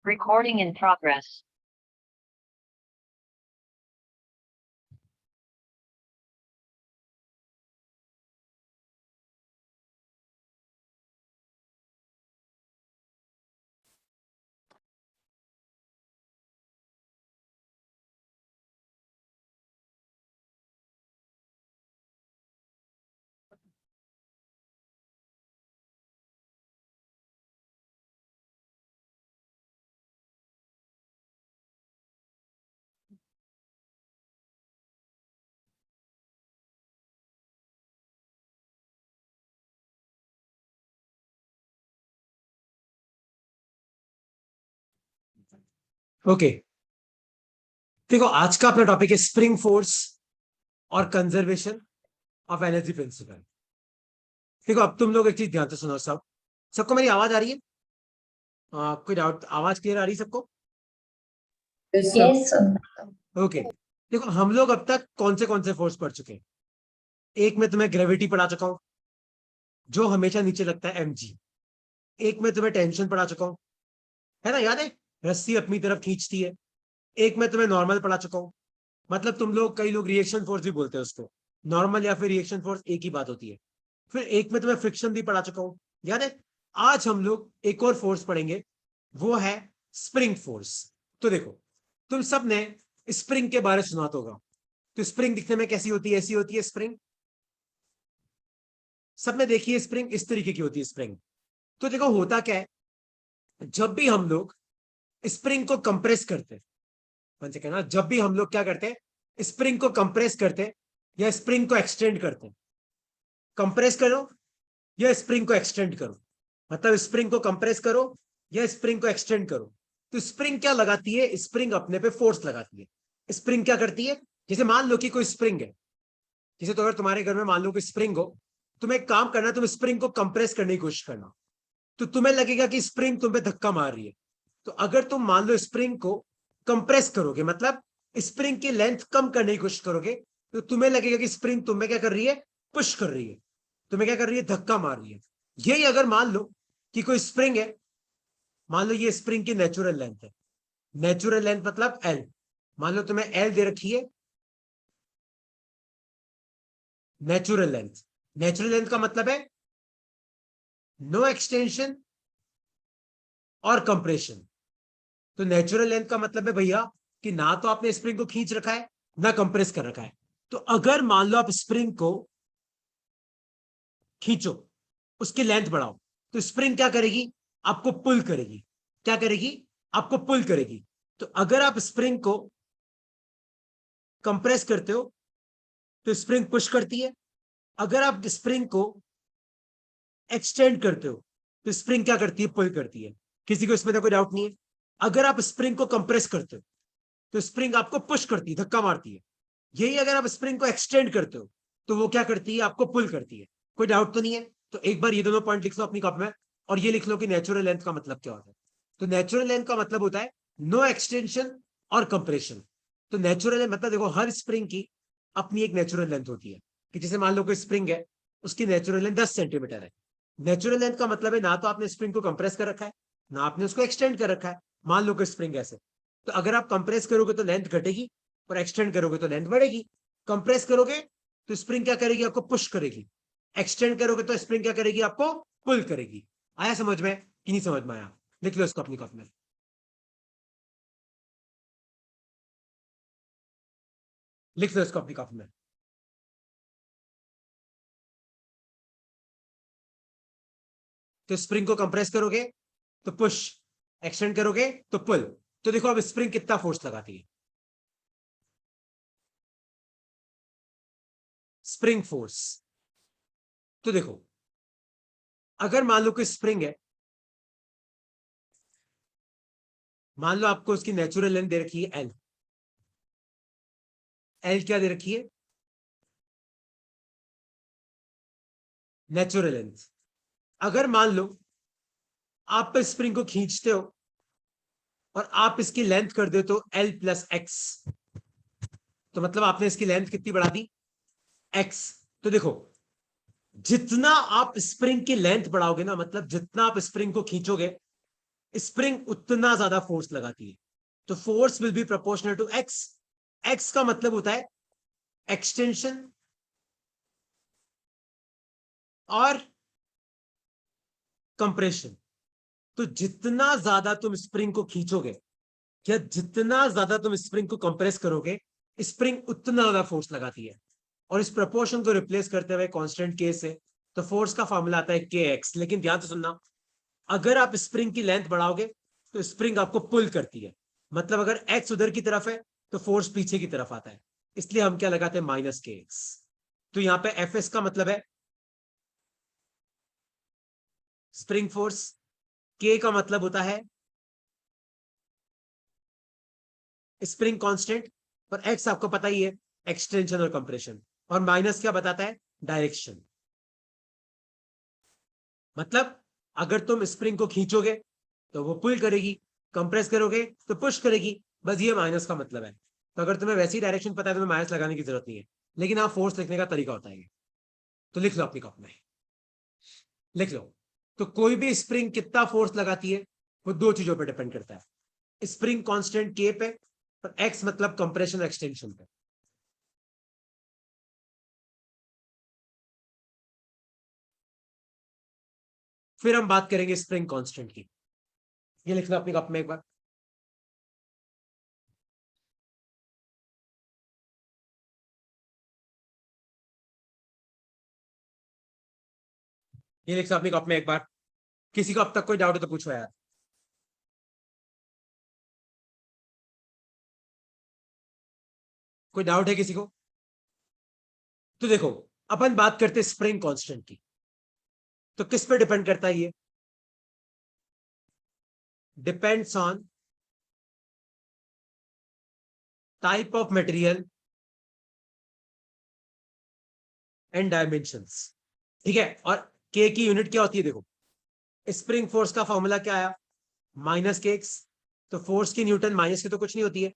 Recording in progress. Okay देखो, आज का अपना टॉपिक है स्प्रिंग फोर्स और कंजर्वेशन ऑफ एनर्जी प्रिंसिपल। देखो, अब तुम लोग एक चीज ध्यान से सुनो। सबको मेरी आवाज आ रही है? कोई डाउट? आवाज क्लियर आ रही है सबको? Yes, ओके देखो, हम लोग अब तक कौन से फोर्स पढ़ चुके हैं? एक में तुम्हें ग्रेविटी पढ़ा चुका हूं, जो हमेशा नीचे लगता है mg। एक में तुम्हें टेंशन पढ़ा चुका हूं, है ना? याद है? रस्सी अपनी तरफ खींचती है। एक में तुम्हें नॉर्मल पढ़ा चुका हूं, मतलब तुम लोग, कई लोग रिएक्शन फोर्स भी बोलते हैं उसको। नॉर्मल या फिर रिएक्शन फोर्स एक ही बात होती है। फिर एक में तुम्हें फ्रिक्शन भी पढ़ा चुका हूं, याद है? आज हम लोग एक और फोर्स पढ़ेंगे, वो है स्प्रिंग फोर्स। तो देखो, तुम सब ने स्प्रिंग के बारे में सुना तो होगा। तो स्प्रिंग दिखने में कैसी होती है? ऐसी होती है स्प्रिंग। सबने देखी है स्प्रिंग, इस तरीके की होती है स्प्रिंग। तो देखो, होता क्या है, जब भी हम लोग स्प्रिंग को कंप्रेस करते हैं, जब भी हम लोग क्या करते हैं, स्प्रिंग को कंप्रेस करते हैं या स्प्रिंग को एक्सटेंड करते हैं। कंप्रेस करो या स्प्रिंग को एक्सटेंड करो, मतलब स्प्रिंग को कंप्रेस करो या स्प्रिंग को एक्सटेंड करो। तो स्प्रिंग क्या लगाती है? स्प्रिंग अपने पे फोर्स लगाती है। स्प्रिंग क्या करती है? जैसे मान लो कि कोई स्प्रिंग है, जैसे तो अगर तुम्हारे घर में मान लो कि स्प्रिंग हो, तुम्हें एक काम करना, तुम स्प्रिंग को कंप्रेस करने की कोशिश करना, तो तुम्हें लगेगा कि स्प्रिंग तुम पे धक्का मार रही है। तो अगर तुम मान लो स्प्रिंग को कंप्रेस करोगे, मतलब स्प्रिंग की लेंथ कम करने की कोशिश करोगे, तो तुम्हें लगेगा कि स्प्रिंग तुम्हें क्या कर रही है? पुश कर रही है, तुम्हें क्या कर रही है? धक्का मार रही है। यही अगर मान लो कि कोई स्प्रिंग है, मान लो ये स्प्रिंग की नेचुरल लेंथ है। नेचुरल लेंथ मतलब एल। मान लो तुम्हें एल दे रखी है, नेचुरल लेंथ। नेचुरल लेंथ का मतलब है नो एक्सटेंशन और कंप्रेशन। तो नेचुरल लेंथ का मतलब है भैया कि ना तो आपने स्प्रिंग को खींच रखा है, ना कंप्रेस कर रखा है। तो अगर मान लो आप स्प्रिंग को खींचो, उसकी लेंथ बढ़ाओ, तो स्प्रिंग क्या करेगी? आपको पुल करेगी। क्या करेगी? आपको पुल करेगी। तो अगर आप स्प्रिंग को कंप्रेस करते हो तो स्प्रिंग पुश करती है। अगर आप स्प्रिंग को एक्सटेंड करते हो तो स्प्रिंग क्या करती है? पुल करती है। किसी को इसमें तो कोई डाउट नहीं है? अगर आप स्प्रिंग को कंप्रेस करते हो तो स्प्रिंग आपको पुश करती है, धक्का मारती है। यही अगर आप स्प्रिंग को एक्सटेंड करते हो तो वो क्या करती है? आपको पुल करती है। कोई डाउट तो नहीं है? तो एक बार ये दोनों पॉइंट लिख लो अपनी कॉपी में, और ये लिख लो कि नेचुरल लेंथ का मतलब क्या होता है। तो नेचुरल लेंथ का मतलब होता है नो एक्सटेंशन और कंप्रेशन। तो नेचुरल लेंथ मतलब, देखो, हर स्प्रिंग की अपनी एक नेचुरल लेंथ होती है। कि जैसे मान लो कोई स्प्रिंग है, उसकी नेचुरल लेंथ 10 सेंटीमीटर है। नेचुरल लेंथ का मतलब है ना तो आपने स्प्रिंग को कंप्रेस कर रखा है, ना आपने उसको एक्सटेंड कर रखा है। मान लो कोई स्प्रिंग ऐसे, तो अगर आप कंप्रेस करोगे तो लेंथ घटेगी, और एक्सटेंड करोगे तो लेंथ बढ़ेगी। कंप्रेस करोगे तो स्प्रिंग क्या करेगी? आपको पुश करेगी। एक्सटेंड करोगे तो स्प्रिंग क्या करेगी? आपको पुल करेगी। आया समझ में कि नहीं समझ में आया? लिख लो इसको अपनी कॉपी में। लिख लो इसको अपनी कॉपी में। तो स्प्रिंग को कंप्रेस करोगे तो पुश, एक्सटेंड करोगे तो पुल। तो देखो अब स्प्रिंग कितना फोर्स लगाती है। Spring force. तो देखो, अगर मान लो कोई स्प्रिंग है, मान लो आपको उसकी नेचुरल लेंथ दे रखी है एल। एल क्या दे रखी है? Natural length. अगर मान लो आप स्प्रिंग को खींचते हो और आप इसकी लेंथ कर देते हो एल प्लस एक्स, तो मतलब आपने इसकी लेंथ कितनी बढ़ा दी? एक्स। तो देखो, जितना आप स्प्रिंग की लेंथ बढ़ाओगे ना, मतलब जितना आप स्प्रिंग को खींचोगे, स्प्रिंग उतना ज्यादा फोर्स लगाती है, तो force will be proportional to x. X का मतलब होता है एक्सटेंशन और कंप्रेशन। तो जितना ज्यादा तुम स्प्रिंग को खींचोगे या जितना ज्यादा तुम स्प्रिंग को कंप्रेस करोगे, स्प्रिंग उतना ज्यादा फोर्स लगाती है। और इस प्रपोर्शन को रिप्लेस करते हुए कांस्टेंट के से, तो फोर्स का फॉर्मूला आता है के एक्स। लेकिन ध्यान से सुनना, अगर आप स्प्रिंग की लेंथ बढ़ाओगे तो स्प्रिंग आपको पुल करती है। मतलब अगर एक्स उधर की तरफ है तो फोर्स पीछे की तरफ आता है, इसलिए हम क्या लगाते हैं, माइनस के एक्स। तो यहां पे एफ एस का मतलब है स्प्रिंग फोर्स, के का मतलब होता है स्प्रिंग कांस्टेंट, और एक्स आपको पता ही है एक्सटेंशन और कंप्रेशन, और माइनस क्या बताता है, डायरेक्शन। मतलब अगर तुम स्प्रिंग को खींचोगे तो वो पुल करेगी, कंप्रेस करोगे तो पुश करेगी, बस ये माइनस का मतलब है। तो अगर तुम्हें वैसी डायरेक्शन पता है तो तुम्हें माइनस लगाने की जरूरत नहीं है। लेकिन हाँ, फोर्स लिखने का तरीका होता है ये। तो लिख लो अपनी कॉपी में, लिख लो। तो कोई भी स्प्रिंग कितना फोर्स लगाती है वो दो चीजों पर डिपेंड करता है, स्प्रिंग कांस्टेंट के पे और एक्स मतलब कंप्रेशन एक्सटेंशन पे। फिर हम बात करेंगे स्प्रिंग कांस्टेंट की। ये लिख लो अपनी कॉपी में एक बार। ये लिख लो अपनी कॉपी में एक बार। किसी को अब तक कोई डाउट है तो पूछो यार। कोई डाउट है किसी को? तो देखो, अपन बात करते हैं स्प्रिंग कांस्टेंट की। तो किस पे डिपेंड करता है ये? Depends on type of material and dimensions. ठीक है, और के की यूनिट क्या होती है? देखो, स्प्रिंग फोर्स का फॉर्मूला क्या आया, माइनस के एक्स। तो फोर्स की न्यूटन माइनस की तो कुछ नहीं होती है,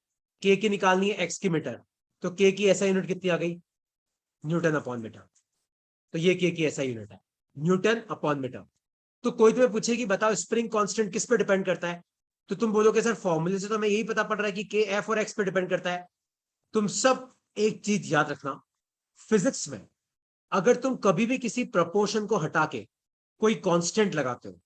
के की निकालनी है एक्स की मीटर। तो के की ऐसा यूनिट कितनी आ गई, न्यूटन अपॉन मीटर। तो ये के की ऐसा यूनिट है, न्यूटन अपॉन मीटर। तो कोई तुम्हें पूछे कि बताओ स्प्रिंग कांस्टेंट किस पे डिपेंड करता है, तो तुम बोलोगे सर फॉर्मूले से तो हमें यही पता पड़ रहा है कि के एफ और एक्स पे डिपेंड करता है। तुम सब एक चीज याद रखना, फिजिक्स में अगर तुम कभी भी किसी प्रपोर्शन को हटा के कोई कांस्टेंट लगाते हो,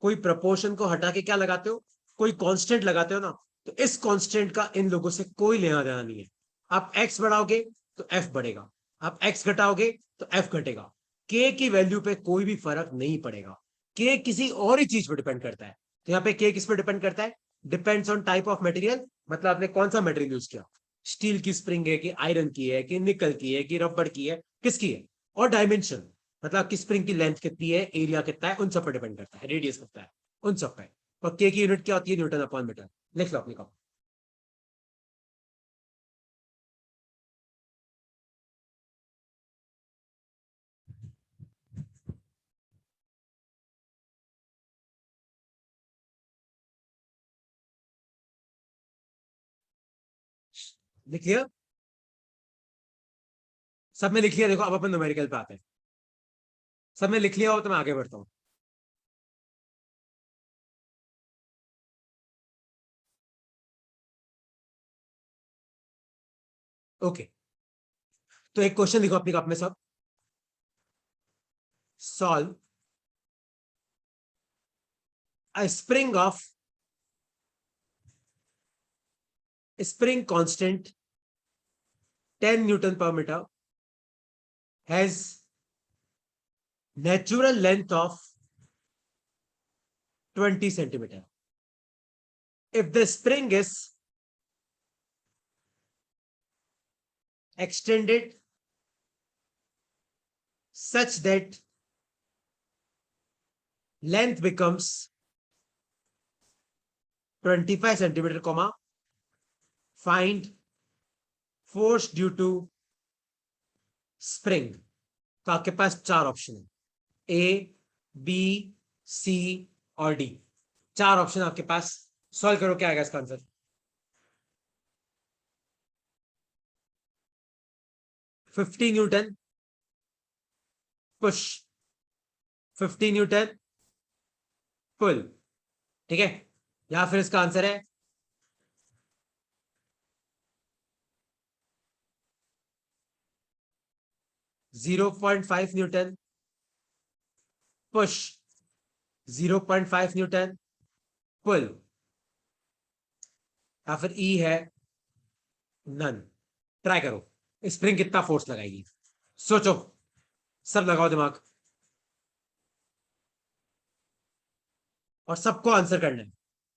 कोई प्रपोर्शन को हटा के क्या लगाते हो, कोई कांस्टेंट लगाते हो ना, तो इस कांस्टेंट का इन लोगों से कोई लेना देना नहीं है। आप एक्स बढ़ाओगे तो एफ बढ़ेगा, आप एक्स घटाओगे तो एफ घटेगा। के की वैल्यू पे कोई भी फर्क नहीं पड़ेगा, के किसी और ही चीज पर डिपेंड करता है। तो यहाँ पे के किस पर डिपेंड करता है, depends on type of material. मतलब आपने कौन सा मटेरियल यूज किया, स्टील की स्प्रिंग है कि आयरन की है कि निकल की है कि रबड़ की है, किसकी है। और डायमेंशन, मतलब आपकी स्प्रिंग की लेंथ कितनी है, एरिया कितना है, उन सब पर डिपेंड करता है, रेडियस कितना है, उन सब पे। और के की यूनिट क्या होती है, न्यूटन अपॉन मीटर। लिख लो अपनी कॉपी। लिख लिया? सब में लिख लिया? देखो अब अपन न्यूमेरिकल पे आते हैं। सब में लिख लिया हो तो मैं आगे बढ़ता हूं। ओके, तो एक क्वेश्चन लिखो अपनी कॉपी में सब। Solve a spring constant 10 newton per metre has natural length of 20 centimetre. If the spring is extended such that length becomes 25 centimeter, comma, find force due to spring। तो आपके पास चार option है, ए, B, सी और D. चार option आपके पास। Solve करो, क्या आएगा इसका आंसर? 50 न्यूटन पुश, 50 न्यूटन पुल। ठीक है, या फिर इसका आंसर है 0.5 न्यूटन पुश, 0.5 न्यूटन पुल, या फिर ई है नन। ट्राई करो, स्प्रिंग कितना फोर्स लगाएगी, सोचो, सब लगाओ दिमाग और सबको आंसर करना है।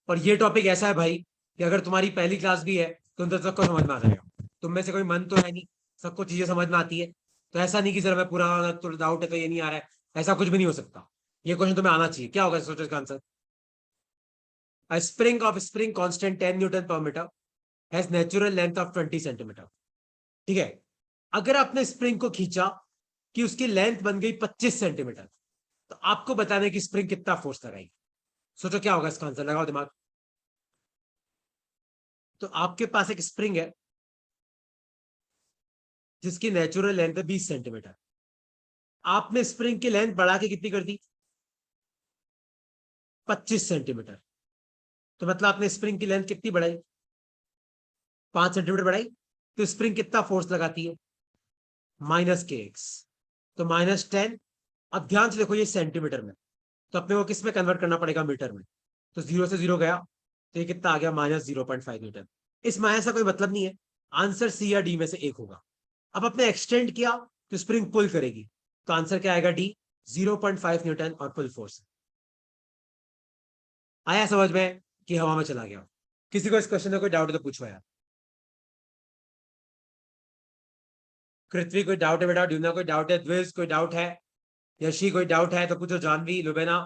और ये टॉपिक ऐसा है भाई कि अगर तुम्हारी पहली क्लास भी है तो तुम सबको समझ में आ जाएगा। तुम में से कोई मन तो है नहीं, सबको चीजें समझ में आती है। तो ऐसा नहीं कि सर मैं पूरा तो डाउट है तो ये नहीं आ रहा है, ऐसा कुछ भी नहीं हो सकता। ये क्वेश्चन तुम्हें आना चाहिए। क्या होगा, सोचो इसका answer. A spring of spring constant 10 newton per metre has natural length of 20 centimetre. ठीक है, अगर आपने स्प्रिंग को खींचा कि उसकी लेंथ बन गई 25 सेंटीमीटर, तो आपको बताने की स्प्रिंग कितना फोर्स लगाएगी। सोचो क्या होगा इसका आंसर, लगाओ दिमाग। तो आपके पास एक स्प्रिंग है जिसकी नेचुरल लेंथ है 20 सेंटीमीटर। आपने स्प्रिंग की लेंथ बढ़ा के कितनी कर दी, 25 सेंटीमीटर। तो मतलब आपने स्प्रिंग की लेंथ कितनी बढ़ाई, 5 सेंटीमीटर बढ़ाई। तो स्प्रिंग कितना फोर्स लगाती है, -kx। तो -10। अब ध्यान से देखो, ये सेंटीमीटर में, तो अपने को किस में कन्वर्ट करना पड़ेगा, मीटर में। तो 0 से 0 गया, तो ये कितना आ गया, -0.5 न्यूटन। इस माइनस का कोई मतलब नहीं है, आंसर सी या डी में से एक होगा। अब अपने एक्सटेंड किया तो स्प्रिंग पुल करेगी, तो आंसर क्या आएगा, डी, 0.5 न्यूटन और पुल फोर्स। आया समझ में कि हवा में चला गया। किसी को इस क्वेश्चन में कोई डाउट है तो पूछो यार। पृथ्वी कोई डाउट है बेटा, ड्यूना कोई डाउट है, द्विज कोई डाउट है, यशी कोई डाउट है तो पूछो, जानवी, लुबेना।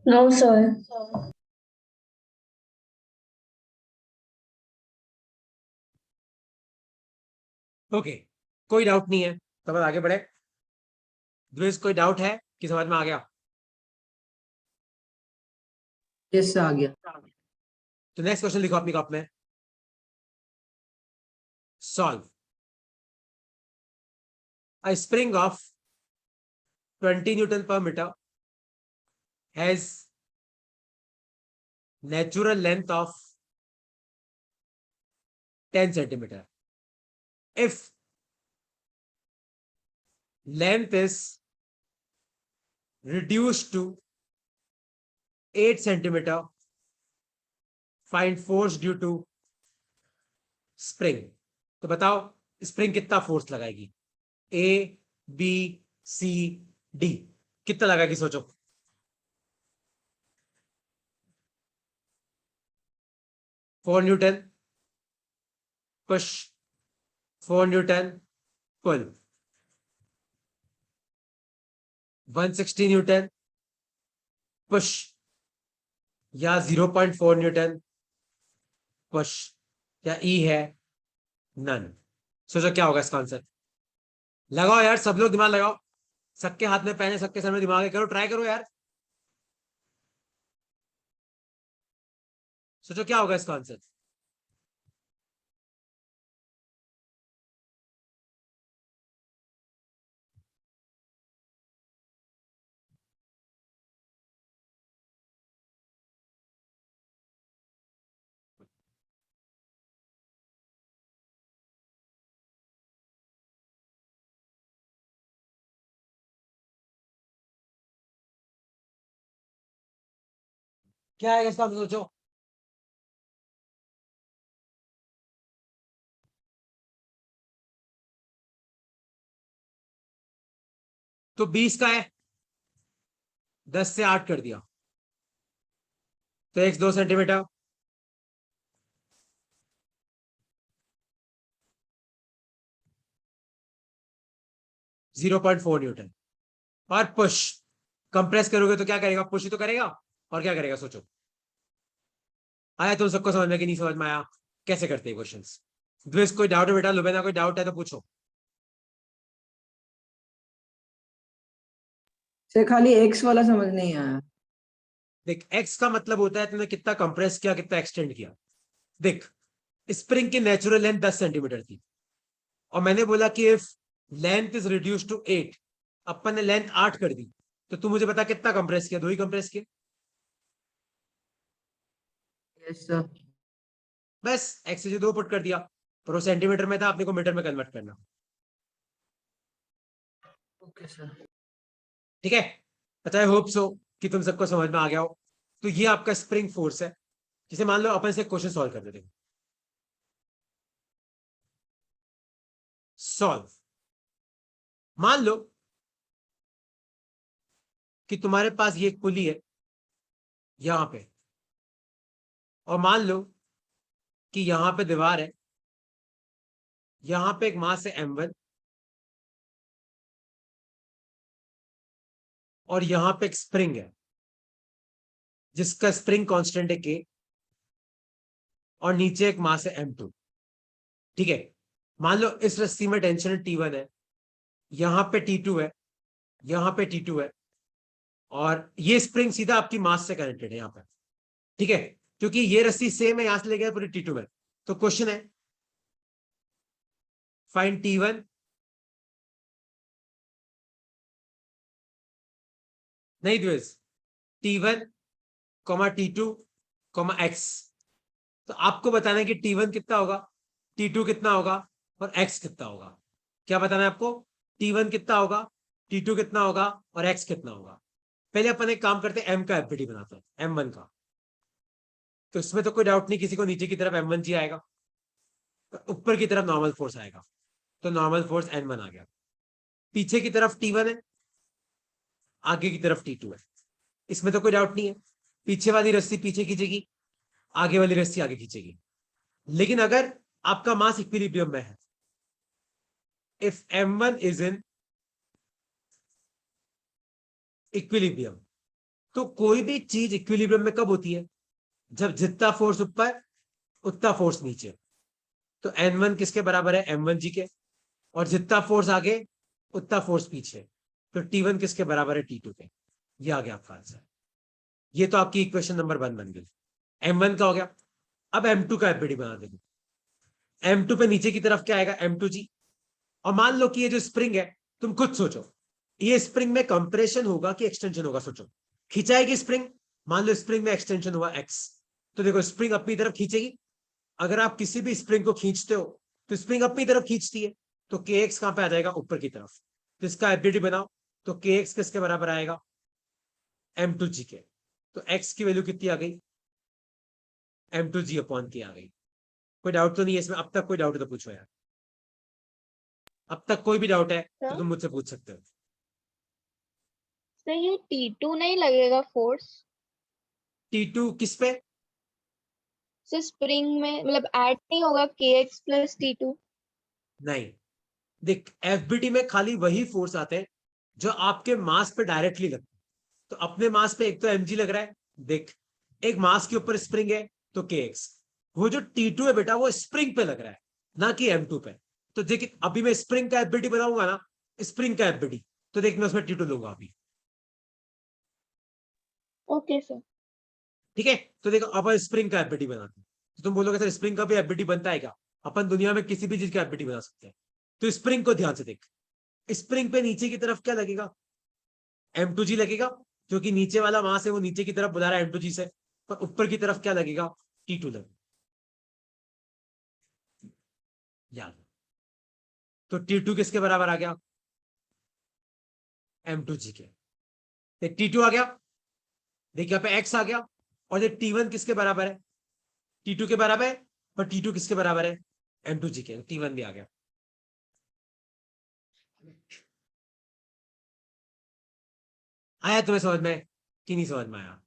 No, sir. ओके, कोई डाउट नहीं है तो बस आगे बढ़े। द्विज कोई डाउट है कि समझ में आ गया। यस आ गया। तो नेक्स्ट क्वेश्चन लिखो अपनी कॉप में, solve. A spring of 20 Newton per meter has natural length of 10 centimeter. If length is reduced to 8 centimeter, find force due to spring. तो बताओ स्प्रिंग कितना फोर्स लगाएगी, ए, बी, सी, डी, कितना लगाएगी, सोचो। फोर न्यूटन पुश, 4 न्यूटन पुल, 160 Newton push, या 0.4 Newton push, या ई है नन। सोचो क्या होगा इसका आंसर। लगाओ यार, सब लोग दिमाग लगाओ, सबके हाथ में पेन है, सबके सर में दिमाग है, करो, ट्राई करो यार। सोचो क्या होगा इसका आंसर। क्या है इसका आंसर, सोचो। तो 20 का है, 10 से 8 कर दिया, तो x 2 सेंटीमीटर, (0.4 न्यूटन। और पुश कंप्रेस करोगे तो क्या करेगा, पुश ही तो करेगा, और क्या करेगा, सोचो। आया तुम सबको समझ में कि नहीं समझ में आया, कैसे करते हैं क्वेश्चंस। द्विज कोई डाउट है बेटा, लुबेना कोई डाउट है तो पूछो। सर खाली एक्स वाला समझ नहीं आया। देख, एक्स का मतलब होता है तुमने कितना कंप्रेस किया, कितना एक्सटेंड किया। देख, स्प्रिंग की नेचुरल लेंथ 10 सेंटीमीटर थी, और मैंने बोला कि if length is reduce to 8, अपन ने लेंथ 8 कर दी, तो तू मुझे बता कितना कंप्रेस किया? 2 ही कंप्रेस किया। Yes sir. बस एक्स से 2 पुट कर दिया, पर वो सेंटीमीटर में था, अपने को मीटर में कन्वर्ट करना। Okay sir. ठीक है, अच्छा आई होप सो कि तुम सबको समझ में आ गया हो। तो ये आपका स्प्रिंग फोर्स है, जिसे मान लो अपन से क्वेश्चन सॉल्व कर देते हैं। सॉल्व। मान लो कि तुम्हारे पास ये एक पुली है यहां पे, और मान लो कि यहां पे दीवार है, यहां पे एक मास है m1, और यहां पे एक स्प्रिंग है जिसका स्प्रिंग कांस्टेंट है k, और नीचे एक मास है m2। ठीक है, मान लो इस रस्सी में टेंशन T1 है, यहां पे T2 है, यहां पे T2 है, और ये स्प्रिंग सीधा आपकी मास से कनेक्टेड है यहां पर। ठीक है, क्योंकि ये रस्सी सेम है, यहां से ले गया पूरी T2 में। तो क्वेश्चन है फाइंड T1, नहीं द्वेष, T1 T2 x। तो आपको बताना है कि T1 कितना होगा, T2 कितना होगा, और x कितना होगा। क्या बताना है आपको? T1 कितना होगा, T2 कितना होगा, और x कितना होगा। पहले अपन एक काम करते हैं, m का एफबीडी बनाते हैं, m1 का। तो इसमें तो कोई डाउट नहीं, किसी को नीचे की तरफ m1 जी आएगा, तो ऊपर की तरफ नॉर्मल फोर्स आएगा, तो नॉर्मल फोर्स n1 आ गया। पीछे की तरफ T1 है, आगे की तरफ T2 है, इसमें तो कोई डाउट नहीं है। पीछे वाली रस्सी पीछे खींचेगी, आगे वाली रस्सी आगे खींचेगी। लेकिन अगर आपका मास इक्विलिब्रियम में है, if m1 is in equilibrium, तो कोई भी चीज इक्विलिब्रियम में कब होती है? जब जितना फोर्स ऊपर उतना फोर्स नीचे। तो n1 किसके बराबर है? m1 जी के। और जितना फोर्स आगे उतना फोर्स पीछे, तो T1 किसके बराबर है? T2 के। ये आ गया आपका आंसर। ये तो आपकी इक्वेशन नंबर 1 बन गई। m1 का हो गया। अब m2 का एफबीडी बना देंगे। m2 पे नीचे की तरफ क्या आएगा? m2 जी। और मान लो कि ये जो स्प्रिंग है, तुम खुद सोचो, ये स्प्रिंग में कंप्रेशन होगा कि एक्सटेंशन होगा? सोचो। खिंचाएगी स्प्रिंग, मान लो स्प्रिंग में एक्सटेंशन हुआ x, तो देखो स्प्रिंग अपनी तरफ खींचेगी। अगर आप किसी भी स्प्रिंग को खींचते हो तो स्प्रिंग अपनी तरफ खींचती है, तो kx कहां पे आ जाएगा? ऊपर की तरफ। तो इसका एफबीडी बनाओ, तो kx किसके बराबर आएगा? m2g के। तो x की वैल्यू कितनी आ गई? m2g अपॉन k आ गई। कोई डाउट तो नहीं है इसमें? अब तक कोई डाउट है तो पूछो यार। अब तक कोई भी डाउट है तो सर तुम मुझसे पूछ सकते हो। सर ये T2 नहीं लगेगा फोर्स? T2 किस पे? सर स्प्रिंग में मतलब ऐड नहीं होगा kx प्लस T2? नहीं, देख एफबीडी में खाली वही फोर्स आते हैं जो आपके मास पे डायरेक्टली लगते हैं। तो अपने मास पे एक तो mg लग रहा है, देख, एक मास के ऊपर स्प्रिंग है तो kx। वो जो T2 है बेटा, वो स्प्रिंग पे लग रहा है, ना कि m2 पे। तो देख अभी मैं स्प्रिंग का एफबीडी बनाऊंगा ना, स्प्रिंग का एफबीडी, तो देख मैं उसमें T2 लूंगा अभी। Okay sir. ठीक है, तो देखो अपन स्प्रिंग का एफबीडी बनाते हैं। तो तुम बोलोगे सर स्प्रिंग का भी एफबीडी बनता है क्या? अपन दुनिया में किसी भी चीज का एफबीडी बना सकते हैं। तो स्प्रिंग को ध्यान से देख, स्प्रिंग पे नीचे की तरफ क्या लगेगा? m2g लगेगा, क्योंकि नीचे वाला मास है वो नीचे की तरफ बुला रहा है m2g से। पर ऊपर की तरफ क्या लगेगा? T2 लगेगा। याद, तो T2 किसके बराबर आ गया? m2g के। तो T2 आ गया, देखिए यहाँ पे x आ गया। और ये T1 किसके बराबर है? T2 के बराबर है। पर T2 किसके बराबर है? m2g के। T1 भी आ गया। आया तुम्हें समझ में कि नहीं समझ में आया?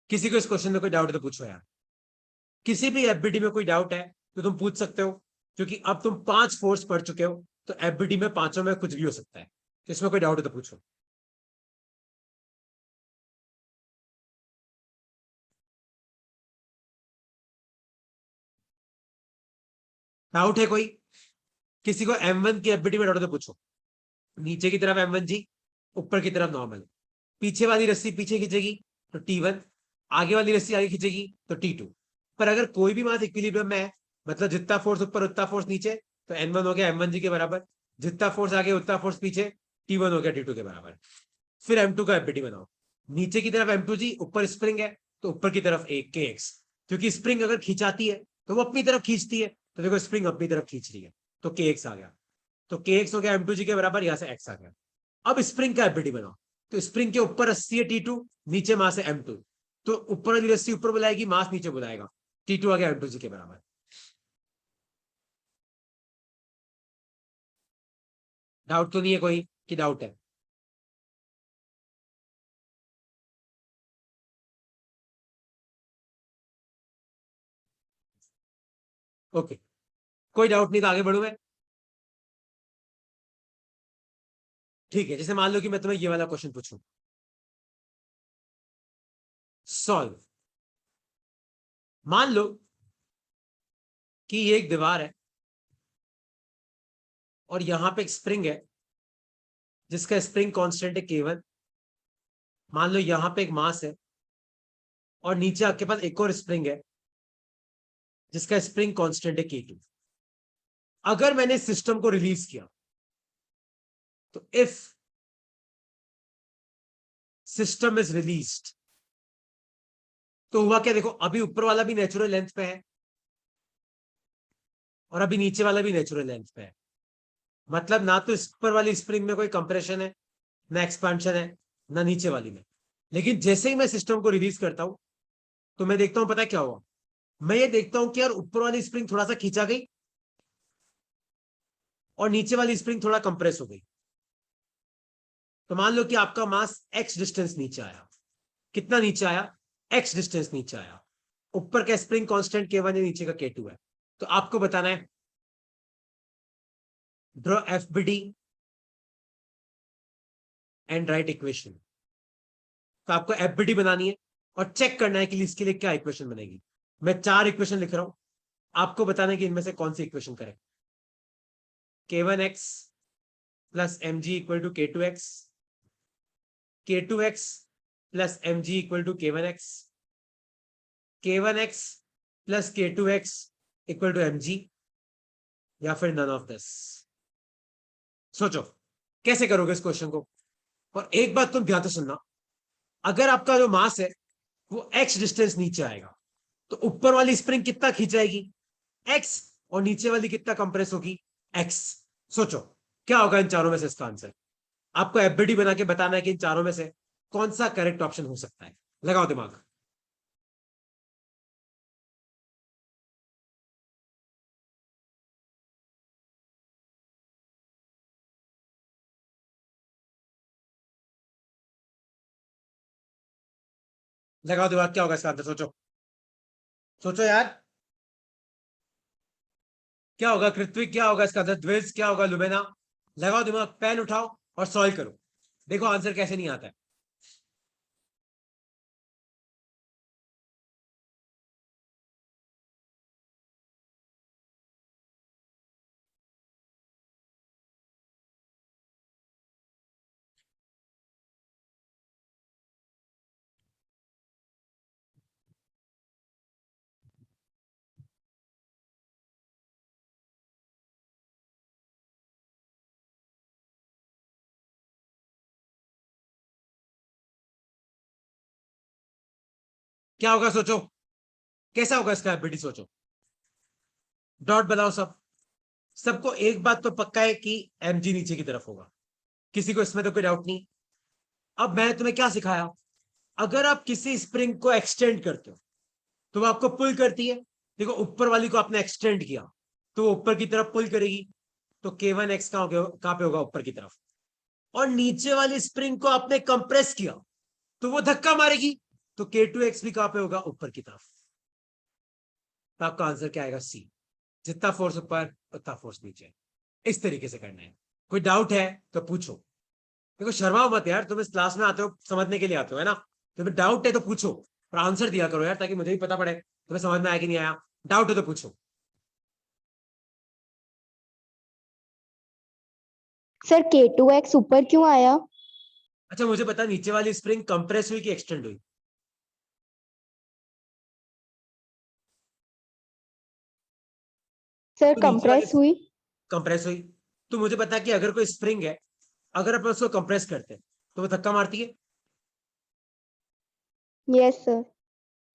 किसी को इस क्वेश्चन में कोई डाउट है तो पूछो यार। किसी भी एफबीडी में कोई डाउट है तो तुम पूछ सकते हो, क्योंकि अब तुम 5 फोर्स पढ़ चुके हो, तो एफबीडी में पांचों में कुछ भी हो सकता है। तो इसमें कोई डाउट है तो पूछो। डाउट है कोई? किसी को m1 की एफबीडी में डाउट है तो पूछो। नीचे की तरफ m1 जी, ऊपर की तरफ नॉर्मल। पीछे वाली रस्सी पीछे खींचेगी तो T1, आगे वाली रस्सी आगे खींचेगी तो T2। पर अगर कोई भी मास इक्विलिब्रियम में है, मतलब जितना फोर्स ऊपर उतना फोर्स नीचे, तो n1 हो गया m1 जी के बराबर। जितना फोर्स आगे उतना फोर्स पीछे, T1 हो गया T2 के बराबर। फिर M2 का एफबीडी बनाओ, नीचे की तरफ M2G, ऊपर स्प्रिंग है तो ऊपर की तरफ एक KX, क्योंकि स्प्रिंग अगर खिंचाती है तो वो अपनी तरफ खींचती है, तो देखो स्प्रिंग अपनी तरफ खींच रही है तो KX आ गया, तो KX हो गया M2G के बराबर, यहां से X आ गया। अब स्प्रिंग का एफबीडी बनाओ, तो स्प्रिंग के ऊपर रस्सी है T2, नीचे मास है M2, तो ऊपर वाली रस्सी ऊपर बुलाएगी, मास नीचे बुलाएगा, T2 आ गया M2G के बराबर। डाउट तो नहीं है कोई कि डाउट है? ओके, कोई डाउट नहीं तो आगे बढ़ू मैं। ठीक है, जैसे मान लो कि मैं तुम्हें ये वाला क्वेश्चन पूछूं, सॉल्व। मान लो कि ये एक दीवार है और यहां पे एक स्प्रिंग है जिसका स्प्रिंग कांस्टेंट है K1। मान लो यहां पे एक मास है और नीचे आपके पास एक और स्प्रिंग है जिसका स्प्रिंग कांस्टेंट है K2। अगर मैंने सिस्टम को रिलीज किया तो इफ सिस्टम इज रिलीज्ड, तो हुआ क्या, देखो अभी ऊपर वाला भी नेचुरल लेंथ पे है और अभी नीचे वाला भी नेचुरल लेंथ पे है, मतलब ना तो इस ऊपर वाली स्प्रिंग में कोई कंप्रेशन है, ना एक्सपेंशन है, ना नीचे वाली में। लेकिन जैसे ही मैं सिस्टम को रिलीज करता हूं तो मैं देखता हूं, पता है क्या हुआ, मैं ये देखता हूं कि यार ऊपर वाली स्प्रिंग थोड़ा सा खींचा गई और नीचे वाली स्प्रिंग थोड़ा कंप्रेस हो गई। तो मान लो कि आपका मास x डिस्टेंस नीचे आया, कितना नीचे आया, x डिस्टेंस नीचे आया, ऊपर का स्प्रिंग कांस्टेंट K1 है, नीचे का K2 है। तो आपको बताना है draw FBD and right equation. तो आपको एफबीडी बनानी है और चेक करना है कि इसके लिए क्या इक्वेशन बनेगी। मैं 4 इक्वेशन लिख रहा हूं, आपको बताना है कि इनमें से कौन सी इक्वेशन करें। K1x plus mg equal to K2x, K2x plus mg equal to K1x, K1x plus K2x equal to mg, या फिर नन ऑफ दिस। सोचो कैसे करोगे इस क्वेश्चन को। और एक बात तुम ध्यान से सुनना, अगर आपका जो मास है वो x डिस्टेंस नीचे आएगा तो ऊपर वाली स्प्रिंग कितना खींचाएगी, x, और नीचे वाली कितना कंप्रेस होगी, x। सोचो क्या होगा इन चारों में से इसका आंसर। आपको एफबीडी बना के बताना है कि इन चारों में से कौन सा करेक्ट ऑप्शन हो सकता है। लगाओ दिमाग। लगाओ दिमाग, क्या होगा इसका आंसर, सोचो सोचो यार, क्या होगा कृत्विक, क्या होगा इसका आंसर, द्विज, क्या होगा लुबेना। लगाओ दिमाग, पेन उठाओ और सॉल्व करो, देखो आंसर कैसे नहीं आता है। क्या होगा सोचो, कैसा होगा इसका एफबीडी, सोचो, डॉट बनाओ सब। सबको एक बात तो पक्का है कि mg नीचे की तरफ होगा, किसी को इसमें तो कोई डाउट नहीं। अब मैं तुम्हें क्या सिखाया, अगर आप किसी स्प्रिंग को एक्सटेंड करते हो तो वो आपको पुल करती है। देखो ऊपर वाली को आपने एक्सटेंड किया तो वो ऊपर की तरफ पुल करेगी, तो K1x कहां पे होगा, ऊपर की तरफ। और नीचे वाली स्प्रिंग को आपने कंप्रेस किया तो वो धक्का मारेगी, तो K2x भी कहां पे होगा, ऊपर की तरफ। तो आपका आंसर क्या आएगा, सी। जितना फोर्स ऊपर उतना फोर्स नीचे। इस तरीके से करना है। कोई डाउट है तो पूछो। देखो शर्माओ मत यार, तुम इस क्लास में आते हो समझने के लिए आते हो, है ना। तुम्हें डाउट है तो पूछो और आंसर दिया करो यार, ताकि मुझे भी पता पड़े तुम्हें समझ में आया कि नहीं आया। डाउट है तो पूछो। सर K2X ऊपर क्यों आया? अच्छा मुझे पता, नीचे वाली स्प्रिंग कंप्रेस हुई कि एक्सटेंड हुई? सर तो नीचे वाली कंप्रेस हुई। कंप्रेस हुई। तो मुझे पता कि अगर कोई स्प्रिंग है अगर अपन उसको कंप्रेस करते हैं तो वो धक्का मारती है, यस सर।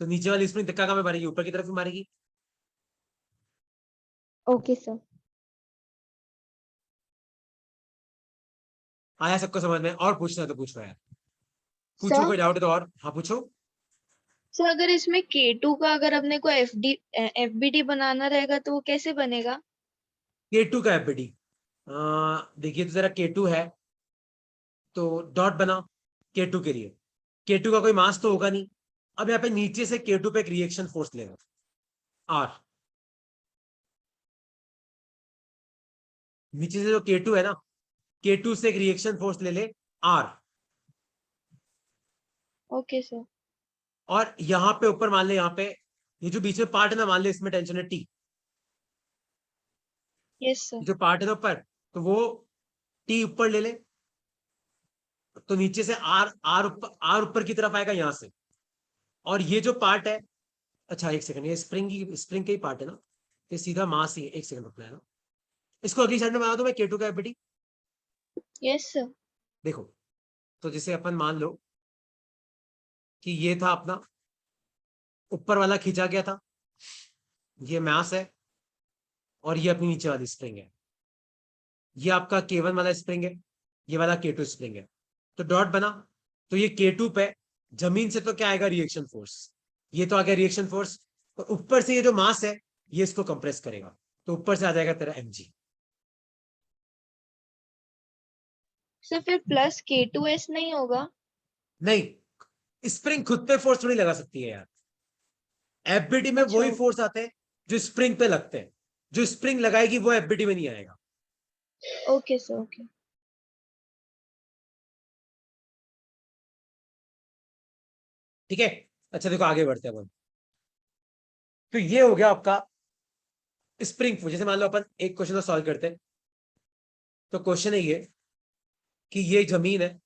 तो नीचे वाली स्प्रिंग धक्का कहाँ पे मारेगी, ऊपर की तरफ ही मारेगी। Okay sir. आया सबको समझ में? और पूछना है तो पूछो यार, पूछो, सर कोई डाउट है तो और। हाँ पूछो। सर अगर इसमें K2 का अगर अपने को FBD बनाना रहेगा तो वो कैसे बनेगा? K2 का एफबीडी, देखिए तो जरा K2 है तो डॉट बना K2 के लिए। K2 का कोई मास तो होगा नहीं। अब यहाँ पे नीचे से K2 पे एक रिएक्शन फोर्स लेगा R। नीचे से जो K2 है ना, K2 से एक रिएक्शन फोर्स ले ले R। Okay sir. और यहाँ पे ऊपर मान ले, यहाँ पे ये जो बीच में पार्ट है ना, मान ले इसमें टेंशन है T। Yes sir. जो पार्ट है ना ऊपर, तो वो T ऊपर ले ले, तो नीचे से R ऊपर की तरफ आएगा यहाँ से। और ये जो पार्ट है, अच्छा एक सेकंड, ये स्प्रिंग के ही पार्ट है ना, ये सीधा मास ही है। एक सेकंड रुकना है ना, इसको अगली साइड में बना दो मैं K2 का एफबीडी। Yes sir. देखो, तो जैसे अपन मान लो कि ये था अपना ऊपर वाला खींचा गया था, ये मास है, और ये अपनी नीचे वाली स्प्रिंग है। ये आपका K1 वाला स्प्रिंग है, ये वाला K2 स्प्रिंग है। तो डॉट बना, तो ये K2 पे जमीन से तो क्या आएगा, रिएक्शन फोर्स। ये तो आ गया रिएक्शन फोर्स। तो ऊपर से ये जो मास है ये इसको कंप्रेस करेगा, तो ऊपर से आ जाएगा तेरा mg। सर फिर प्लस K2S नहीं होगा? नहीं, स्प्रिंग खुद पे फोर्स थोड़ी लगा सकती है यार। एफबीडी में अच्छा वही फोर्स आते हैं जो स्प्रिंग पे लगते हैं। जो स्प्रिंग लगाएगी वो एफबीडी में नहीं आएगा। Okay sir. ओके। ठीक है, अच्छा देखो आगे बढ़ते हैं अपन। तो ये हो गया आपका स्प्रिंग फोर्स। जैसे मान लो अपन एक क्वेश्चन को सॉल्व करते हैं, तो क्वेश्चन है ये कि ये जमीन है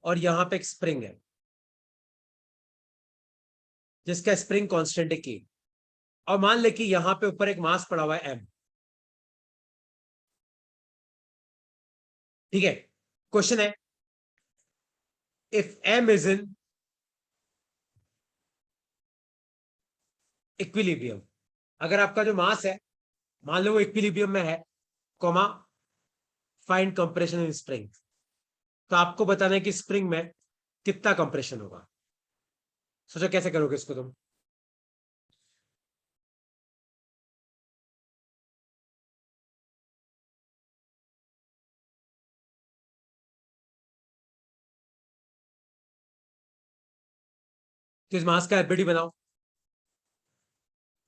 और यहां पे एक स्प्रिंग है जिसका स्प्रिंग कांस्टेंट है K। और मान ले कि यहां पे ऊपर एक मास पड़ा हुआ है M। ठीक है, क्वेश्चन है if M is in equilibrium, अगर आपका जो मास है मान लो वो इक्विलिब्रियम में है, comma find compression in spring. तो आपको बताना है कि स्प्रिंग में कितना कंप्रेशन होगा। सोचो कैसे करोगे इसको तुम। तो इस मास का एफबीडी बनाओ।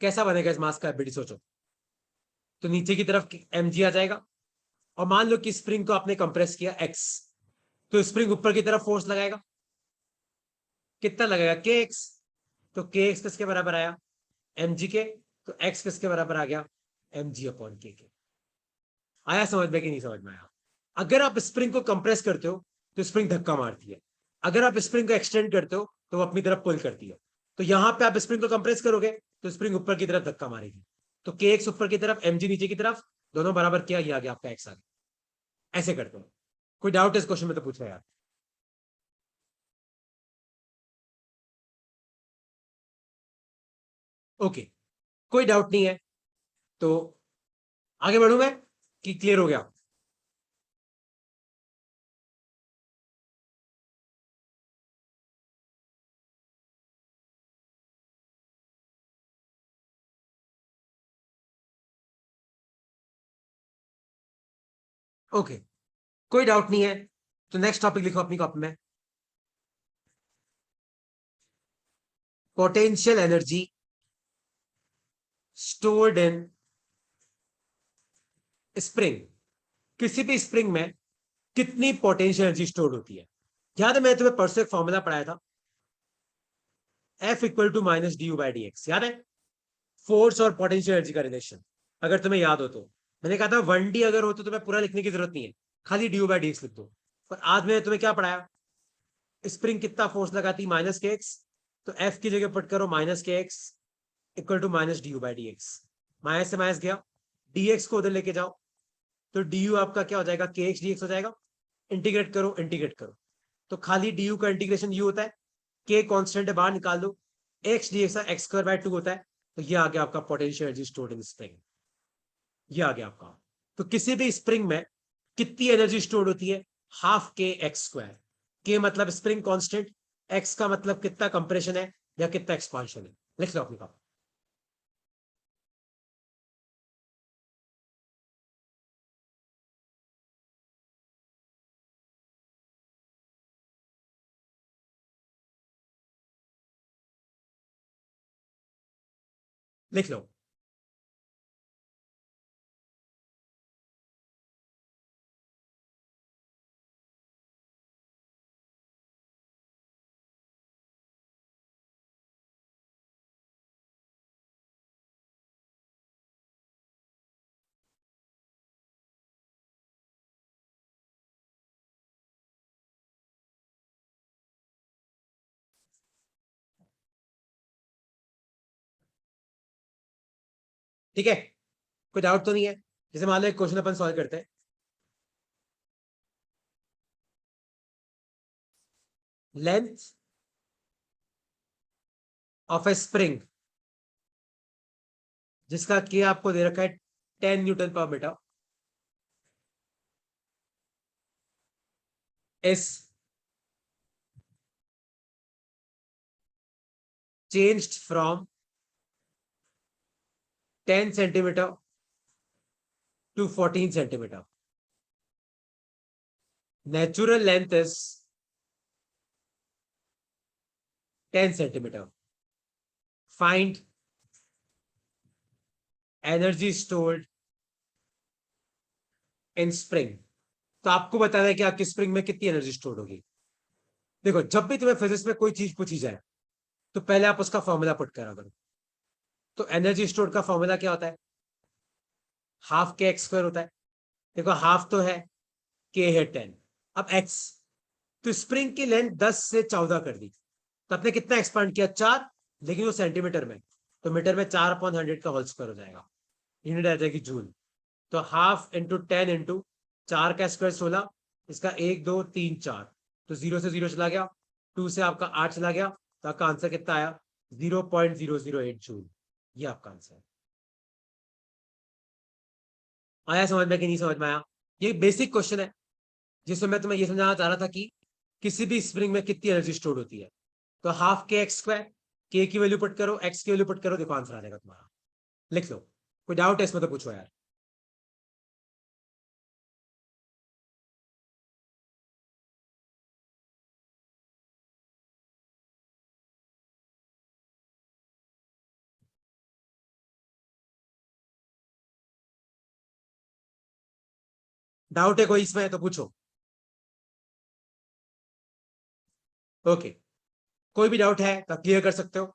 कैसा बनेगा इस मास का एफबीडी, सोचो। तो नीचे की तरफ mg आ जाएगा, और मान लो कि स्प्रिंग को आपने कंप्रेस किया x, तो स्प्रिंग ऊपर की तरफ फोर्स लगाएगा। कितना लगेगा, kx। तो kx किसके बराबर आया, mg के। तो x किसके बराबर आ गया, mg अपॉन k के। आया समझ में कि नहीं समझ में आया? अगर आप स्प्रिंग को कंप्रेस करते हो तो स्प्रिंग धक्का मारती है, अगर आप स्प्रिंग को एक्सटेंड करते हो तो वो अपनी तरफ पुल करती है। तो यहां पे आप स्प्रिंग को कंप्रेस करोगे तो स्प्रिंग ऊपर की तरफ धक्का मारेगी, तो kx ऊपर की तरफ, mg नीचे की तरफ, दोनों बराबर किया, ये आ गया आपका x आ गया। ऐसे करते हो। कोई डाउट इस क्वेश्चन में तो पूछो यार। ओके, कोई डाउट नहीं है तो आगे बढ़ू मैं, कि क्लियर हो गया? ओके, कोई डाउट नहीं है तो नेक्स्ट टॉपिक लिखो अपनी कॉपी में, potential energy stored in spring. किसी भी स्प्रिंग में कितनी पोटेंशियल एनर्जी स्टोर होती है। याद है मैंने तुम्हें परसों एक फॉर्मूला पढ़ाया था, F equal to minus d u by d x, याद है? फोर्स और पोटेंशियल एनर्जी का रिलेशन, अगर तुम्हें याद हो तो। मैंने कहा था 1D अगर हो तो तुम्हें पूरा लिखने की जरूरत नहीं है, खाली D u by d x लिख दो। पर आज मैंने तुम्हें क्या पढ़ाया, स्प्रिंग कितना फोर्स लगाती, माइनस के एक्स। तो F की जगह पुट करो minus k x equal to minus d u by d x. Minus से माइनस गया, डी एक्स को उधर लेके जाओ, तो डी आपका क्या हो जाएगा, के एक्स डी एक्स हो जाएगा। इंटीग्रेट करो, इंटीग्रेट करो, तो खाली डी का इंटीग्रेशन यू होता है, के कॉन्स्टेंट है बाहर निकाल दो, x D x x square by 2 होता है। तो ये आ गया आपका potential energy stored in spring, ये आ गया आपका। तो किसी भी स्प्रिंग में कितनी एनर्जी स्टोर्ड होती है, हाफ के एक्स स्क्वायर। के मतलब स्प्रिंग कांस्टेंट, एक्स का मतलब कितना कंप्रेशन है या कितना एक्सपांशन है। लिख लो अपनी कॉपी। लिख लो। ठीक है, कोई डाउट तो नहीं है। जैसे मान लो एक क्वेश्चन अपन सॉल्व करते हैं। लेंथ ऑफ ए स्प्रिंग जिसका के आपको दे रखा है 10 newton per metre is changed from 10 centimeter to 14 centimeter. Natural length is 10 centimeter. Find energy stored in spring. तो आपको बताना है कि आपकी स्प्रिंग में कितनी एनर्जी स्टोर होगी। देखो, जब भी तुम्हें फिजिक्स में कोई चीज पूछी जाए तो पहले आप उसका फॉर्मूला पुट करा करो। तो एनर्जी स्टोर का फॉर्मूला क्या होता है, हाफ के एक्स स्क्वायर होता है। देखो हाफ तो है, के है 10, अब एक्स, तो स्प्रिंग की लेंथ 10 से 14 कर दी, तो आपने कितना एक्सपांड किया, 4, लेकिन वो सेंटीमीटर में, तो मीटर में 4/100 का होल स्क्वायर हो जाएगा, यूनिट आ जाएगी जूल। तो हाफ इंटू 10 इंटू 4 का स्क्वायर 16, इसका 1 2 3 4, तो 0 से 0 चला गया, 2 से आपका 8 चला गया, तो आपका आंसर कितना आया, 0.008 जूल। ये आपका आंसर है। आया समझ में कि नहीं समझ में आया। ये बेसिक क्वेश्चन है जिसमें मैं तुम्हें ये समझाना चाह रहा था कि किसी भी स्प्रिंग में कितनी एनर्जी स्टोर होती है। तो हाफ के एक्स स्क्वायर, के की वैल्यू पुट करो, एक्स की वैल्यू पुट करो, देखो आंसर आ जाएगा तुम्हारा। लिख लो, कोई डाउट है इसमें तो पूछो यार। डाउट है कोई इसमें तो पूछो। ओके, कोई भी डाउट है तो क्लियर कर सकते हो,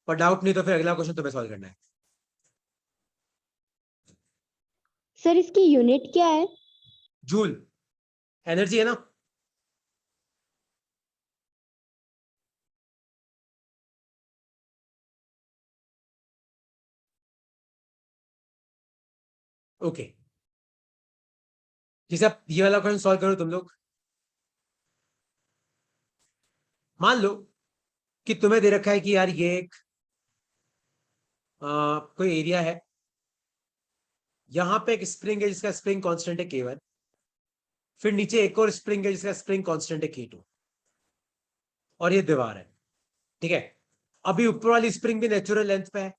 और डाउट नहीं तो फिर अगला क्वेश्चन तुम्हें सॉल्व करना है। सर इसकी यूनिट क्या है? जूल, एनर्जी है ना। ओके, जैसे आप ये वाला क्वेश्चन सॉल्व करो तुम लोग। मान लो कि तुम्हें दे रखा है कि यार ये एक कोई एरिया है, यहां पे एक स्प्रिंग है जिसका स्प्रिंग कांस्टेंट है K1, फिर नीचे एक और स्प्रिंग है जिसका स्प्रिंग कांस्टेंट है K2, और ये दीवार है। ठीक है, अभी ऊपर वाली स्प्रिंग भी नेचुरल लेंथ पे है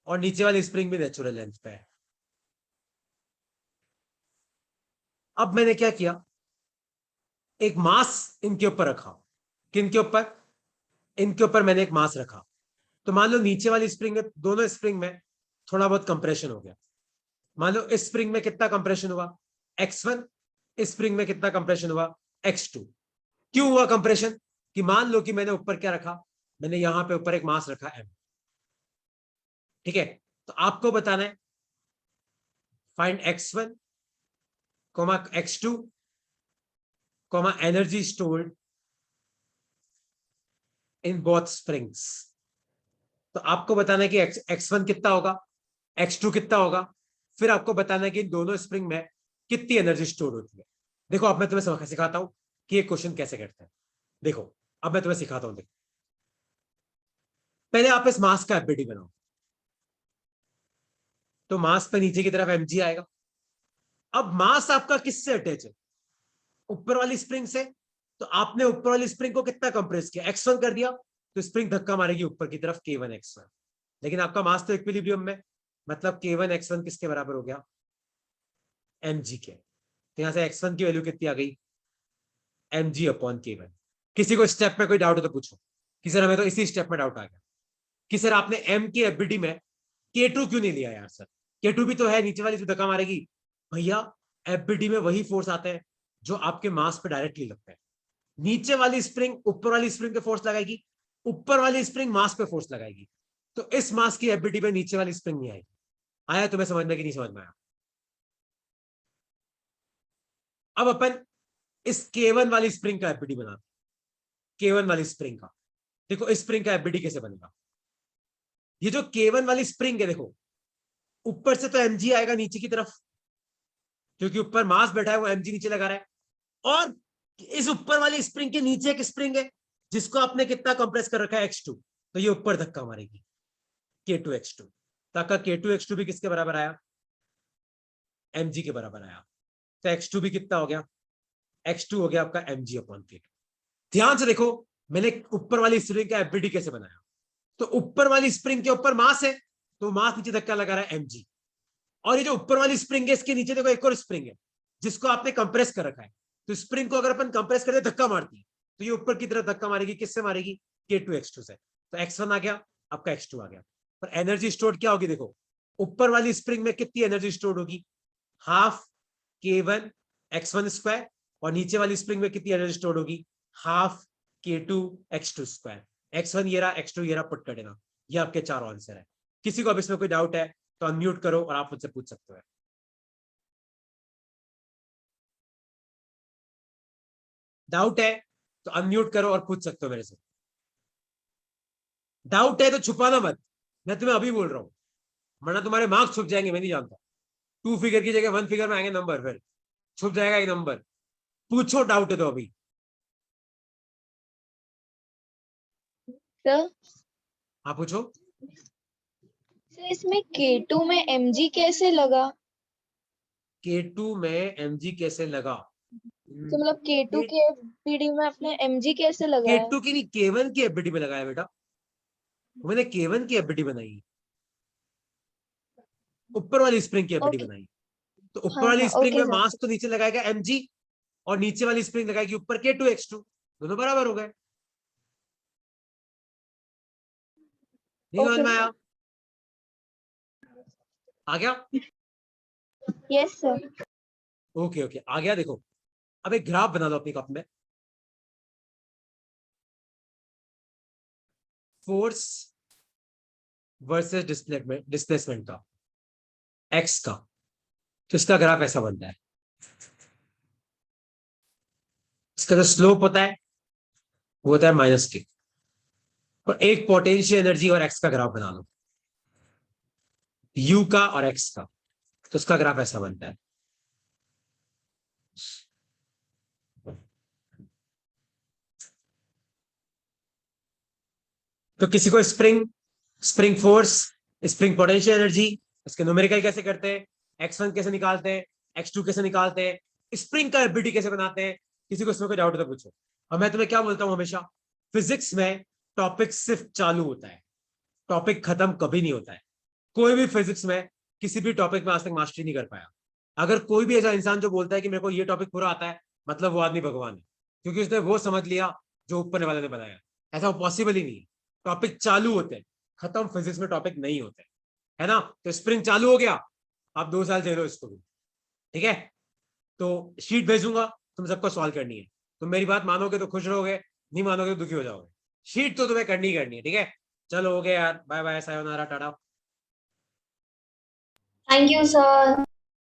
और नीचे वाली स्प्रिंग भी नेचुरल लेंथ पे है। अब मैंने क्या किया, एक मास इनके ऊपर रखा। किनके ऊपर, इनके ऊपर मैंने एक मास रखा। तो मान लो नीचे वाली स्प्रिंग में, दोनों स्प्रिंग में थोड़ा बहुत कंप्रेशन हो गया। मान लो इस स्प्रिंग में कितना कंप्रेशन हुआ, x1, इस स्प्रिंग में कितना कंप्रेशन हुआ, x2। क्यों हुआ कंप्रेशन, कि मान लो कि मैंने ऊपर क्या रखा, मैंने यहां पे ऊपर एक मास रखा m। ठीक है, तो आपको बताना है find x1, x2, energy stored in both springs. तो आपको बताना है कि x1 कितना होगा, x2 कितना होगा, फिर आपको बताना है कि इन दोनों स्प्रिंग में कितनी एनर्जी स्टोर होती है। देखो अब मैं तुम्हें सिखाता हूं कि ये क्वेश्चन कैसे करते हैं। देखो अब मैं तुम्हें सिखाता हूं। देखो पहले आप इस मास का एफबीडी बनाओ, तो मास पे नीचे की तरफ mg आएगा। अब मास आपका किससे अटैच है, ऊपर वाली स्प्रिंग से। तो आपने ऊपर वाली स्प्रिंग को कितना कंप्रेस किया, x1 कर दिया, तो स्प्रिंग धक्का मारेगी ऊपर की तरफ k1 x1। लेकिन आपका मास तो इक्विलिब्रियम में, मतलब k1 x1 किसके बराबर हो गया, mg के। तो यहां से x1 की वैल्यू कितनी आ गई, mg अपॉन k1। किसी को स्टेप में कोई डाउट हो तो पूछो, कि सर हमें तो इसी स्टेप में डाउट आ गया कि सर आपने m की एफबीडी में k2 क्यों नहीं लिया यार सर, k2 भी तो है नीचे वाली जो धक्का मारेगी। भैया एफबीडी में वही फोर्स आते हैं जो आपके मास पे डायरेक्टली लगते हैं। नीचे वाली स्प्रिंग ऊपर वाली स्प्रिंग पे फोर्स लगाएगी, ऊपर वाली स्प्रिंग मास पे फोर्स लगाएगी। तो इस मास की एफबीडी में नीचे वाली स्प्रिंग नहीं आएगी। आया तुम्हें समझ में कि नहीं समझ में आया? अब अपन इस k1 वाली स्प्रिंग का एफबीडी बनाते, k1 वाली स्प्रिंग का। देखो इस स्प्रिंग का एफबीडी कैसे बनेगा। ये जो k1 वाली स्प्रिंग है, देखो ऊपर से तो mg आएगा नीचे की तरफ, क्योंकि ऊपर मास बैठा है वो mg नीचे लगा रहा है। और इस ऊपर वाली स्प्रिंग के नीचे एक स्प्रिंग है जिसको आपने कितना कंप्रेस कर रखा है, x2। तो ये ऊपर धक्का मारेगी, k2 x2। ताकि k2 x2 भी किसके बराबर आया, mg के बराबर आया। तो x2 भी कितना हो गया, x2 हो गया आपका mg अपॉन k2। ध्यान से देखो मैंने ऊपर वाली स्प्रिंग का एफबीडी कैसे बनाया। तो ऊपर वाली स्प्रिंग के ऊपर मास है, तो मास नीचे धक्का लगा रहा है mg। और ये जो ऊपर वाली स्प्रिंग है इसके नीचे देखो एक और स्प्रिंग है जिसको आपने कंप्रेस कर रखा है। तो स्प्रिंग को अगर अपन कंप्रेस करते धक्का मारती है तो ये ऊपर की तरफ धक्का मारेगी, किससे मारेगी, k2 x2 से। तो x1 आ गया, आपका x2 आ गया। पर एनर्जी स्टोर क्या होगी, देखो ऊपर वाली स्प्रिंग में कितनी एनर्जी स्टोर होगी, हाफ k1 x1 स्क्वायर। और नीचे वाली स्प्रिंग में कितनी एनर्जी स्टोर होगी, half k2 x2 square. x1 ये रहा, x2 ये रहा, पुट कर देना। ये आपके चारों आंसर है। किसी को अब इसमें कोई डाउट है तो अनम्यूट करो और आप मुझसे पूछ सकते हो। डाउट है तो अनम्यूट करो और पूछ सकते हो मेरे से। डाउट है तो छुपाना मत, मैं तुम्हें अभी बोल रहा हूं, वरना तुम्हारे मार्क्स छुप जाएंगे, मैं नहीं जानता। 2 फिगर की जगह 1 फिगर में आएंगे नंबर, फिर छुप जाएगा एक नंबर। पूछो डाउट है तो अभी। सर हाँ पूछो। सर इसमें K2 में mg कैसे लगा। k2 में mg कैसे लगा, तो मतलब K2 के एफबीडी में अपने mg कैसे लगाया। k2 की नहीं, k1 की एफबीडी में लगाया बेटा। मैंने k1 की एफबीडी बनाई, ऊपर वाली स्प्रिंग की एफबीडी ओके। बनाई। तो ऊपर हाँ वाली हाँ स्प्रिंग ओके में सर। मास तो नीचे लगाएगा mg, और नीचे वाली स्प्रिंग लगाएगी ऊपर k2 x2। दोनों बराबर हो गए। नहीं समझ ओके में सर। आया, आ गया? Yes sir. ओके ओके आ गया। देखो अब एक ग्राफ बना लो अपनी कॉपी में, फोर्स वर्सेस डिस्प्लेसमेंट का, एक्स का। तो इसका ग्राफ ऐसा बनता है। इसका जो स्लोप होता है वो होता है -k। और एक पोटेंशियल एनर्जी और एक्स का ग्राफ बना लो, यू का और एक्स का। तो उसका ग्राफ ऐसा बनता है। तो किसी को spring force, spring potential energy, इसके न्यूमेरिकल कैसे करते हैं, x1 कैसे निकालते हैं, x2 कैसे निकालते हैं, स्प्रिंग का एफबीडी कैसे बनाते हैं, किसी को इसमें कोई डाउट है तो पूछो। और मैं तुम्हें क्या बोलता हूं हमेशा, फिजिक्स में टॉपिक सिर्फ चालू होता है, टॉपिक खत्म कभी नहीं होता है। कोई भी फिजिक्स में किसी भी टॉपिक में आज तक मास्टरी नहीं कर पाया। अगर कोई भी ऐसा इंसान जो बोलता है कि मेरे को ये टॉपिक पूरा आता है, मतलब वो आदमी भगवान है, क्योंकि उसने वो समझ लिया जो ऊपर वाले ने बनाया। ऐसा पॉसिबल ही नहीं है। टॉपिक चालू होते हैं, खत्म फिजिक्स में टॉपिक नहीं होते, है ना। तो स्प्रिंग चालू हो गया, आप 2 साल झेलो इसको भी, ठीक है। तो शीट भेजूंगा, तुम सबको सॉल्व करनी है। तुम मेरी बात मानोगे तो खुश रहोगे, नहीं मानोगे तो दुखी हो जाओगे। शीट तो तुम्हें करनी ही करनी है, ठीक है। चलो हो गया यार, बाय बाय, सायोनारा, टाटा। Thank you sir.